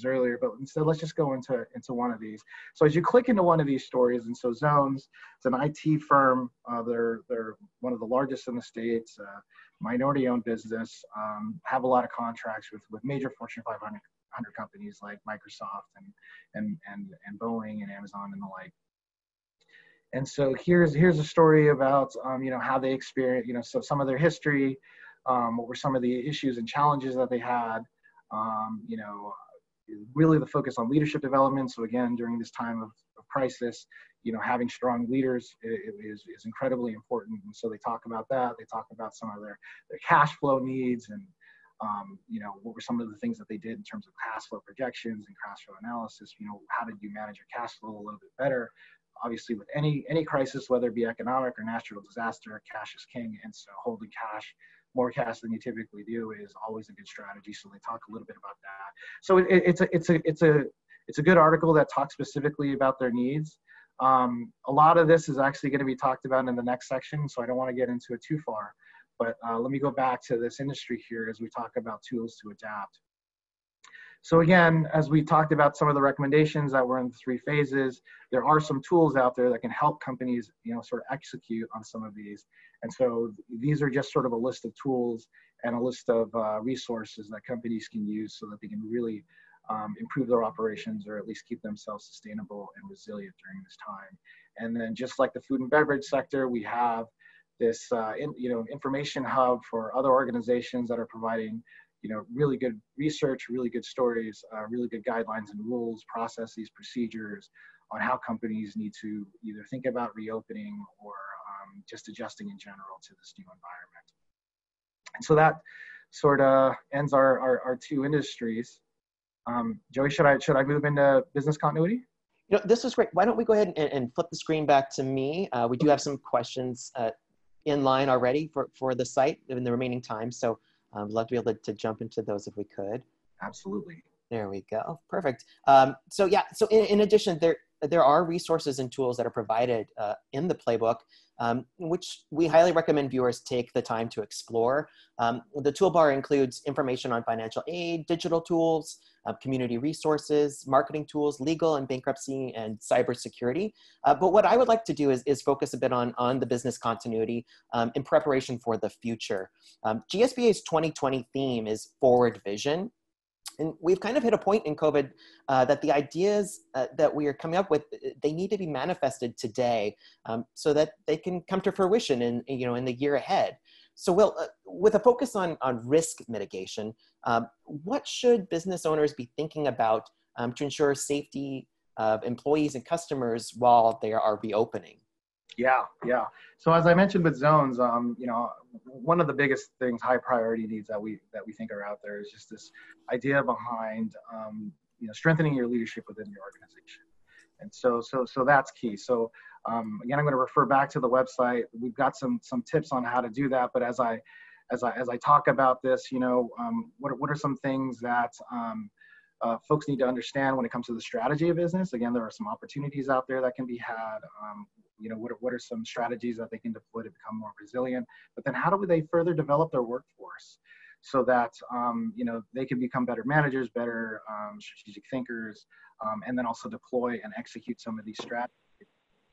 earlier, but instead let's just go into one of these. So as you click into one of these stories, and so Zones, it's an IT firm. They're one of the largest in the States, minority-owned business, have a lot of contracts with major Fortune 500 companies like Microsoft and Boeing and Amazon and the like. And so here's a story about how they experience, so some of their history. What were some of the issues and challenges that they had? Really the focus on leadership development. So again, during this time of crisis, having strong leaders is incredibly important. And so they talk about that. They talk about some of their cash flow needs and, what were some of the things that they did in terms of cash flow projections and cash flow analysis. How did you manage your cash flow a little bit better? Obviously, with any crisis, whether it be economic or natural disaster, cash is king. And so holding more cash than you typically do is always a good strategy. So they talk a little bit about that. So it's a good article that talks specifically about their needs. A lot of this is actually going to be talked about in the next section, so I don't want to get into it too far. But let me go back to this industry here as we talk about tools to adapt. So again, as we talked about some of the recommendations that were in the 3 phases, there are some tools out there that can help companies, sort of execute on some of these. And so these are just sort of a list of tools and a list of resources that companies can use so that they can really improve their operations or at least keep themselves sustainable and resilient during this time. And then just like the food and beverage sector, we have this information hub for other organizations that are providing really good research, really good stories, really good guidelines and rules, processes, procedures on how companies need to either think about reopening or just adjusting in general to this new environment. And so that sort of ends our 2 industries. Joey, should I move into business continuity? This was great. Why don't we go ahead and flip the screen back to me? We do have some questions in line already for the site in the remaining time. So I'd love to be able to jump into those if we could. Absolutely. There we go. Perfect. So in addition, there are resources and tools that are provided in the playbook, which we highly recommend viewers take the time to explore. The toolbar includes information on financial aid, digital tools, community resources, marketing tools, legal and bankruptcy, and cybersecurity. But what I would like to do is focus a bit on the business continuity in preparation for the future. GSBA's 2020 theme is Forward Vision. And we've kind of hit a point in COVID that the ideas that we are coming up with, they need to be manifested today so that they can come to fruition in the year ahead. So Wil, with a focus on risk mitigation, what should business owners be thinking about to ensure safety of employees and customers while they are reopening? Yeah. So as I mentioned with zones, one of the biggest things, high priority needs that we think are out there is just this idea behind, strengthening your leadership within your organization. And so that's key. So again, I'm going to refer back to the website. We've got some tips on how to do that. But as I talk about this, what are some things that folks need to understand when it comes to the strategy of business? Again, there are some opportunities out there that can be had. What are some strategies that they can deploy to become more resilient? But then how do they further develop their workforce so that, they can become better managers, better strategic thinkers, and then also deploy and execute some of these strategies.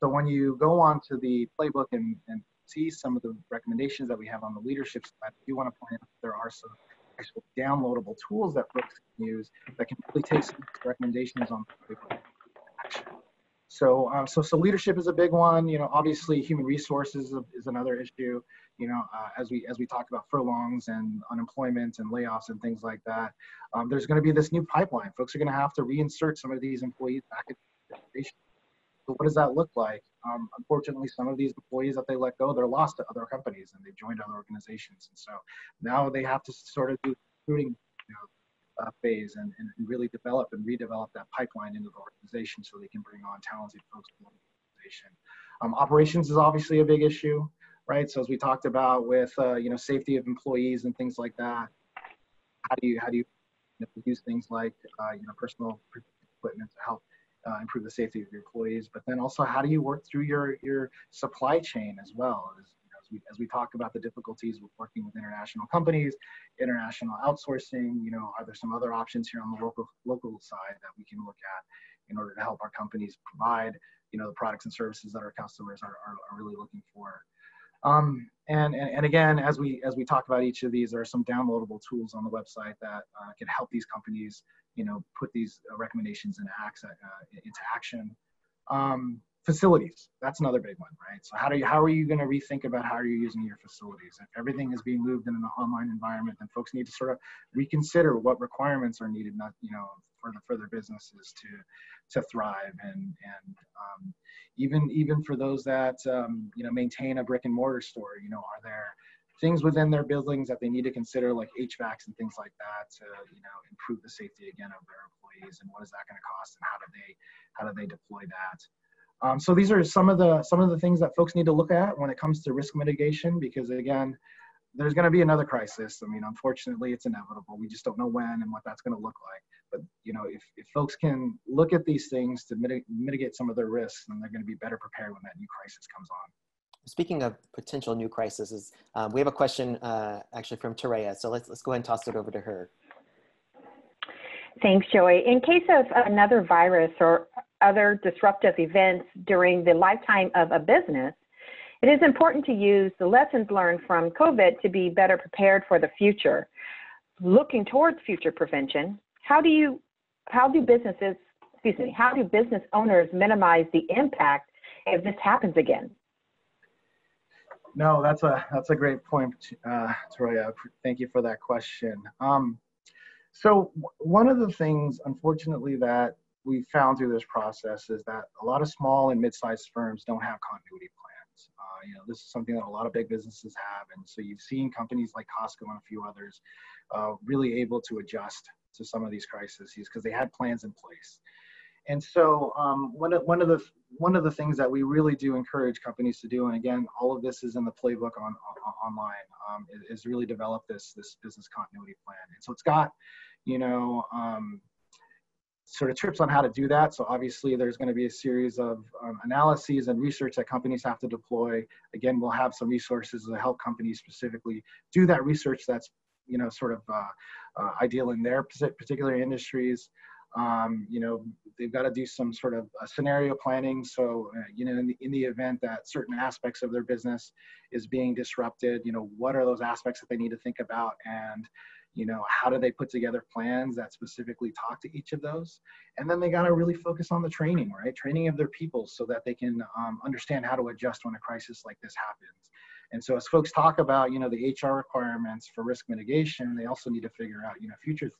So when you go on to the playbook and see some of the recommendations that we have on the leadership side, I do want to point out that there are some actual downloadable tools that folks can use that can really take some recommendations on the playbook action. So leadership is a big one. Obviously human resources is another issue. As we talk about furlongs and unemployment and layoffs and things like that, there's going to be this new pipeline. Folks are going to have to reinsert some of these employees back into the organization. So what does that look like? Unfortunately, some of these employees that they let go, they're lost to other companies and they've joined other organizations. And so now they have to sort of do recruiting, phase and really develop and redevelop that pipeline into the organization so they can bring on talented folks to the organization. Operations is obviously a big issue, right? So as we talked about with, safety of employees and things like that, how do you use things like, personal equipment to help improve the safety of your employees, but then also how do you work through your supply chain as well? As we talk about the difficulties with working with international companies, international outsourcing, are there some other options here on the local side that we can look at in order to help our companies provide, the products and services that our customers are really looking for. And again, as we talk about each of these, there are some downloadable tools on the website that can help these companies, put these recommendations into action. Facilities, that's another big one, right? So how are you going to rethink about how you're using your facilities? If everything is being moved in an online environment, then folks need to sort of reconsider what requirements are needed, not, for their businesses to thrive. And even for those that, maintain a brick and mortar store, are there things within their buildings that they need to consider, like HVACs and things like that, to improve the safety again of their employees, and what is that going to cost, and how do they deploy that? So these are some of the things that folks need to look at when it comes to risk mitigation, because again, there's going to be another crisis. I mean, unfortunately, it's inevitable. We just don't know when and what that's going to look like. But if folks can look at these things to mitigate some of their risks, then they're going to be better prepared when that new crisis comes on. Speaking of potential new crises, we have a question actually from Terea. So let's go ahead and toss it over to her. Thanks, Joey. In case of another virus or other disruptive events during the lifetime of a business, it is important to use the lessons learned from COVID to be better prepared for the future. Looking towards future prevention, how do business owners minimize the impact if this happens again? No, that's a great point, Troya. Thank you for that question. So one of the things, unfortunately, that we found through this process is that a lot of small and mid-sized firms don't have continuity plans. This is something that a lot of big businesses have, and so you've seen companies like Costco and a few others really able to adjust to some of these crises because they had plans in place. And so one of the things that we really do encourage companies to do, and again, all of this is in the playbook online, is really develop this business continuity plan. And so it's got, sort of tips on how to do that. So obviously there's going to be a series of analyses and research that companies have to deploy. Again, we'll have some resources to help companies specifically do that research that's, ideal in their particular industries. They've got to do some sort of scenario planning. So, in the event that certain aspects of their business is being disrupted, what are those aspects that they need to think about? And, You know, how do they put together plans that specifically talk to each of those? And then they got to really focus on the training, right? Training of their people so that they can understand how to adjust when a crisis like this happens. And so as folks talk about, you know, the HR requirements for risk mitigation, they also need to figure out, you know, future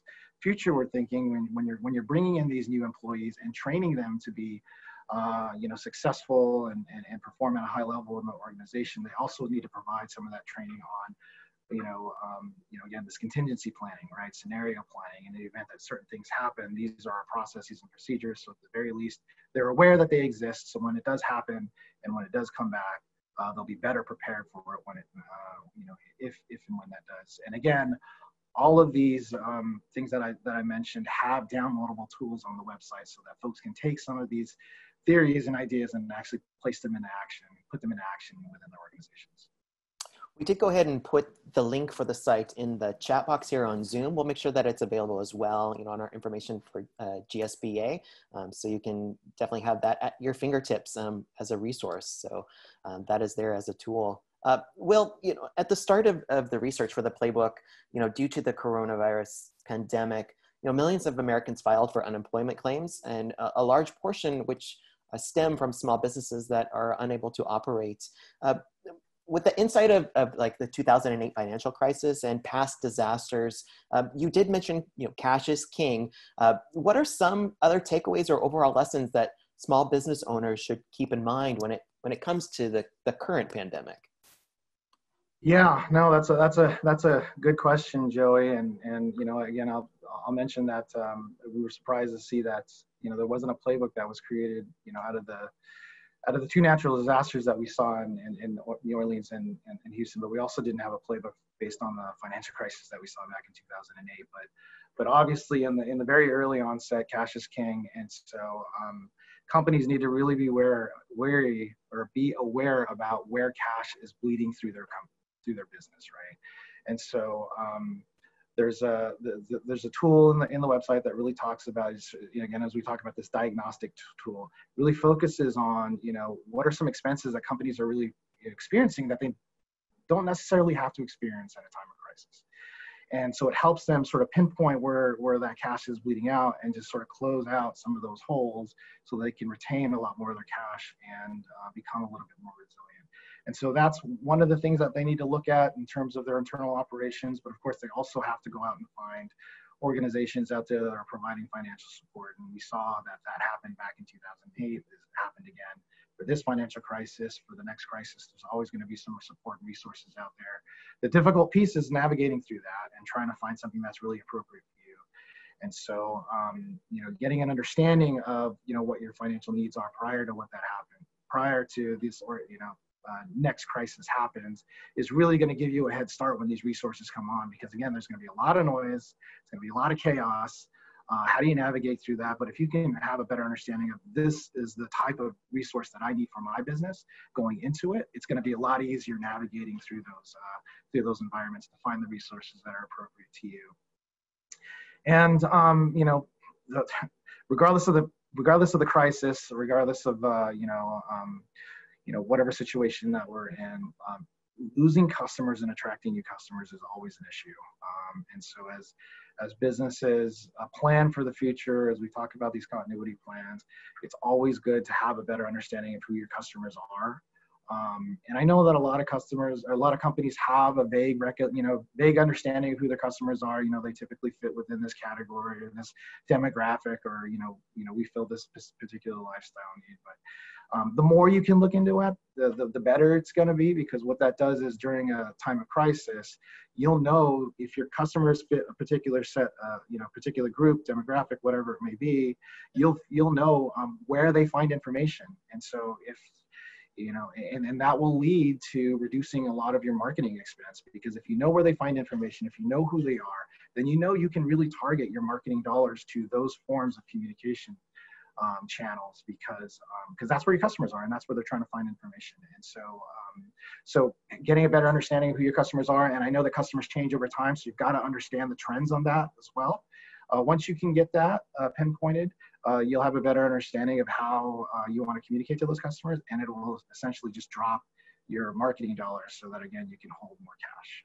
thinking when you're bringing in these new employees and training them to be, you know, successful and perform at a high level in the organization. They also need to provide some of that training on, again, this contingency planning, right? Scenario planning. In the event that certain things happen, these are our processes and procedures. So at the very least, they're aware that they exist. So when it does happen and when it does come back, they'll be better prepared for it when it, if and when that does. And again, all of these things that I mentioned have downloadable tools on the website so that folks can take some of these theories and ideas and actually place them into action, put them into action within their organizations. We did go ahead and put the link for the site in the chat box here on Zoom. We'll make sure that it's available as well, you know, on our information for GSBA. So you can definitely have that at your fingertips as a resource. So that is there as a tool. Wil, you know, at the start of the research for the playbook, you know, due to the coronavirus pandemic, you know, millions of Americans filed for unemployment claims, and a large portion which stem from small businesses that are unable to operate. With the insight of like the 2008 financial crisis and past disasters, you did mention, you know, cash is king. What are some other takeaways or overall lessons that small business owners should keep in mind when it comes to the current pandemic? Yeah, no, that's a good question, Joey. And you know, again, I'll mention that we were surprised to see that, you know, there wasn't a playbook that was created, you know, out of the two natural disasters that we saw in New Orleans and Houston, but we also didn't have a playbook based on the financial crisis that we saw back in 2008. But obviously in the very early onset, cash is king, and so companies need to really be wary or be aware about where cash is bleeding through their business, right? And so there's a tool in the website that really talks about, you know, again, as we talk about this diagnostic tool, really focuses on, you know, what are some expenses that companies are really experiencing that they don't necessarily have to experience at a time of crisis. And so it helps them sort of pinpoint where that cash is bleeding out and just sort of close out some of those holes so they can retain a lot more of their cash and become a little bit more resilient. And so that's one of the things that they need to look at in terms of their internal operations. But of course, they also have to go out and find organizations out there that are providing financial support. And we saw that happened back in 2008. It happened again for this financial crisis. For the next crisis, there's always going to be some support and resources out there. The difficult piece is navigating through that and trying to find something that's really appropriate for you. And so, you know, getting an understanding of, you know, what your financial needs are prior to what that happened, prior to this, or, you know, next crisis happens, is really going to give you a head start when these resources come on, because again, there's going to be a lot of noise, it's going to be a lot of chaos. How do you navigate through that? But if you can have a better understanding of, this is the type of resource that I need for my business going into it, it's going to be a lot easier navigating through those environments to find the resources that are appropriate to you. And you know, regardless of the crisis, regardless of whatever situation that we're in, losing customers and attracting new customers is always an issue. And so as businesses plan for the future, as we talk about these continuity plans, it's always good to have a better understanding of who your customers are. And I know that a lot of companies have a vague understanding of who their customers are. You know, they typically fit within this category or this demographic, or, we fill this particular lifestyle need. But the more you can look into it, the better it's going to be, because what that does is during a time of crisis, you'll know if your customers fit a particular set, particular group, demographic, whatever it may be, you'll know where they find information. And so if, and that will lead to reducing a lot of your marketing expense, because if you know where they find information, if you know who they are, then you can really target your marketing dollars to those forms of communication channels, because that's where your customers are and that's where they're trying to find information. And so getting a better understanding of who your customers are, and I know that customers change over time, so you've got to understand the trends on that as well. Once you can get that pinpointed, you'll have a better understanding of how you want to communicate to those customers, and it will essentially just drop your marketing dollars so that, again, you can hold more cash.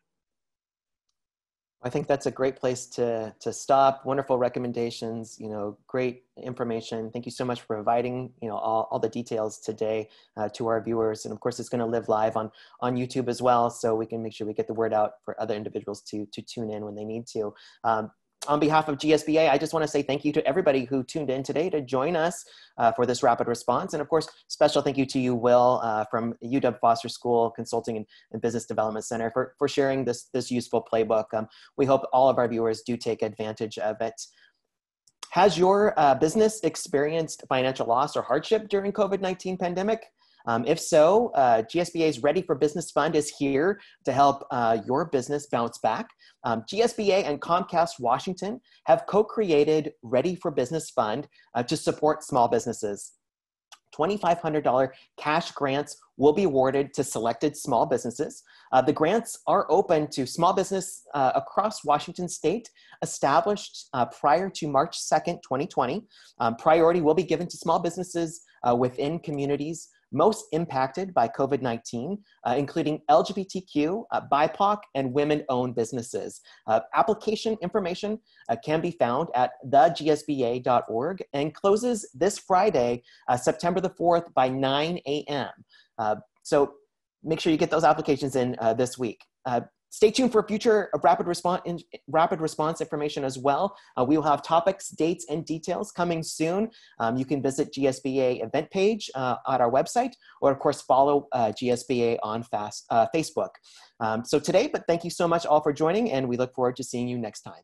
I think that's a great place to stop. Wonderful recommendations, great information. Thank you so much for providing, all the details today to our viewers. And of course, it's going to live live on YouTube as well, so we can make sure we get the word out for other individuals to tune in when they need to. On behalf of GSBA, I just want to say thank you to everybody who tuned in today to join us for this rapid response. And of course, special thank you to you, Will, from UW Foster School Consulting and Business Development Center for sharing this useful playbook. We hope all of our viewers do take advantage of it. Has your business experienced financial loss or hardship during COVID-19 pandemic? If so, GSBA's Ready for Business Fund is here to help your business bounce back. GSBA and Comcast Washington have co-created Ready for Business Fund to support small businesses. $2,500 cash grants will be awarded to selected small businesses. The grants are open to small business across Washington state established prior to March 2nd, 2020. Priority will be given to small businesses within communities most impacted by COVID-19, including LGBTQ, BIPOC, and women-owned businesses. Application information can be found at thegsba.org and closes this Friday, September the 4th by 9 a.m. So make sure you get those applications in this week. Stay tuned for future rapid response information as well. We will have topics, dates, and details coming soon. You can visit GSBA event page on our website, or of course follow GSBA on Facebook. So today, but thank you so much all for joining, and we look forward to seeing you next time.